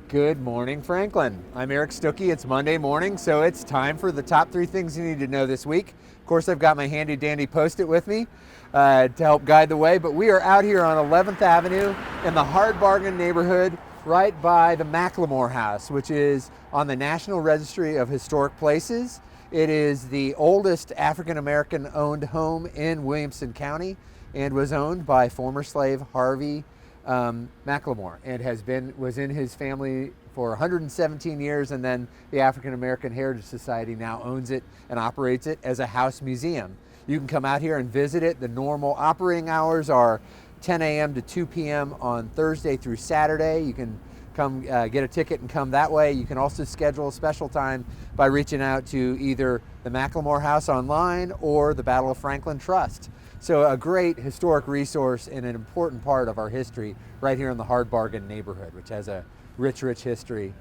Good morning, Franklin. I'm Eric Stuckey. It's Monday morning, so it's time for the top 3 things you need to know this week. Of course, I've got my handy dandy Post-it with me to help guide the way, but we are out here on 11th Avenue in the Hard Bargain neighborhood right by the McLemore House, which is on the National Registry of Historic Places. It is the oldest African-American owned home in Williamson County and was owned by former slave Harvey McLemore, and was in his family for 117 years, and then the African American Heritage Society now owns it and operates it as a house museum. You can come out here and visit it. The normal operating hours are 10 a.m. to 2 p.m. on Thursday through Saturday. You can come get a ticket and come that way. You can also schedule a special time by reaching out to either the McLemore House online or the Battle of Franklin Trust. So a great historic resource and an important part of our history right here in the Hard Bargain neighborhood, which has a rich history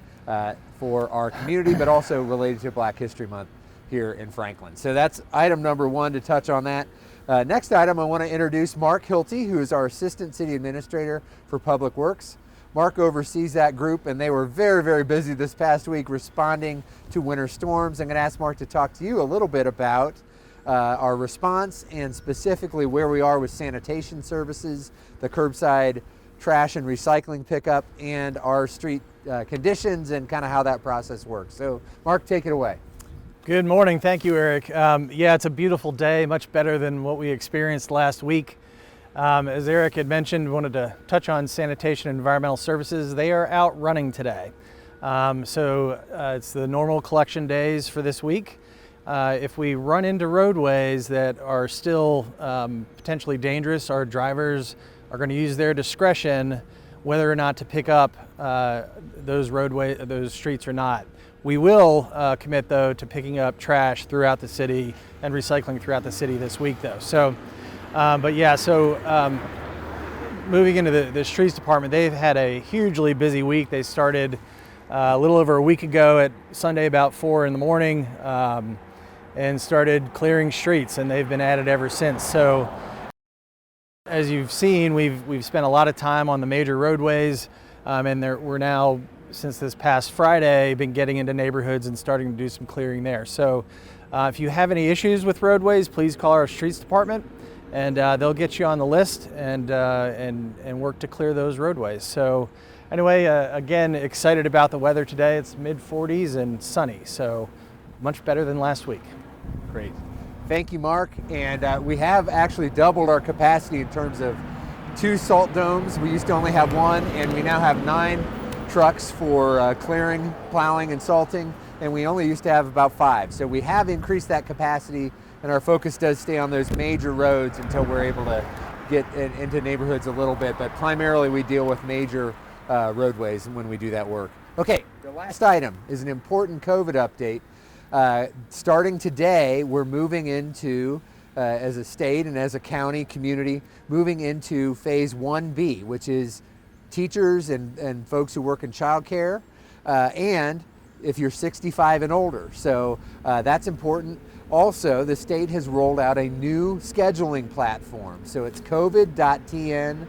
for our community, but also related to Black History Month here in Franklin. So that's item number 1 to touch on that. Next item, I want to introduce Mark Hilty, who is our Assistant City Administrator for Public Works. Mark oversees that group, and they were very busy this past week responding to winter storms. I'm going to ask Mark to talk to you a little bit about our response and specifically where we are with sanitation services, the curbside trash and recycling pickup, and our street conditions and kind of how that process works. So Mark, take it away. Good morning. Thank you, Eric. Yeah, it's a beautiful day, much better than what we experienced last week. As Eric had mentioned, wanted to touch on sanitation and environmental services. They are out running today. It's the normal collection days for this week. If we run into roadways that are still potentially dangerous, our drivers are going to use their discretion whether or not to pick up those streets or not. We will commit, though, to picking up trash throughout the city and recycling throughout the city this week, though. Moving into the streets department, they've had a hugely busy week. They started a little over a week ago at Sunday about 4 in the morning. And started clearing streets, and they've been at it ever since. So as you've seen, we've spent a lot of time on the major roadways, and we're now, since this past Friday, been getting into neighborhoods and starting to do some clearing there. So if you have any issues with roadways, please call our streets department, and they'll get you on the list and work to clear those roadways. So anyway, again, excited about the weather today. It's mid-40s and sunny, so much better than last week. Great. Thank you, Mark. And we have actually doubled our capacity in terms of 2 salt domes. We used to only have 1, and we now have 9 trucks for clearing, plowing, and salting, and we only used to have about 5. So we have increased that capacity, and our focus does stay on those major roads until we're able to get into neighborhoods a little bit, but primarily we deal with major roadways when we do that work. Okay, the last item is an important COVID update. Starting today, we're moving into, as a state and as a county community, moving into phase 1B, which is teachers and folks who work in childcare, and if you're 65 and older. So that's important. Also, the state has rolled out a new scheduling platform. So it's covid.tn.gov.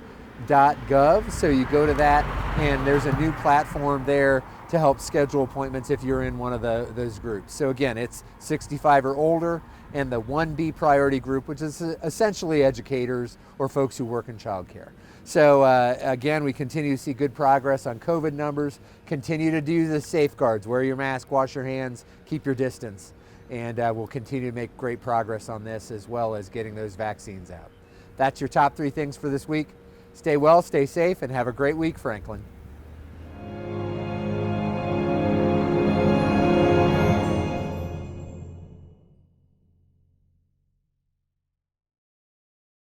So you go to that, and there's a new platform there to help schedule appointments if you're in one of those groups. So again, it's 65 or older, and the 1B priority group, which is essentially educators or folks who work in childcare. So again, we continue to see good progress on COVID numbers. Continue to do the safeguards, wear your mask, wash your hands, keep your distance, and we'll continue to make great progress on this, as well as getting those vaccines out. That's your top 3 things for this week. Stay well, stay safe, and have a great week, Franklin.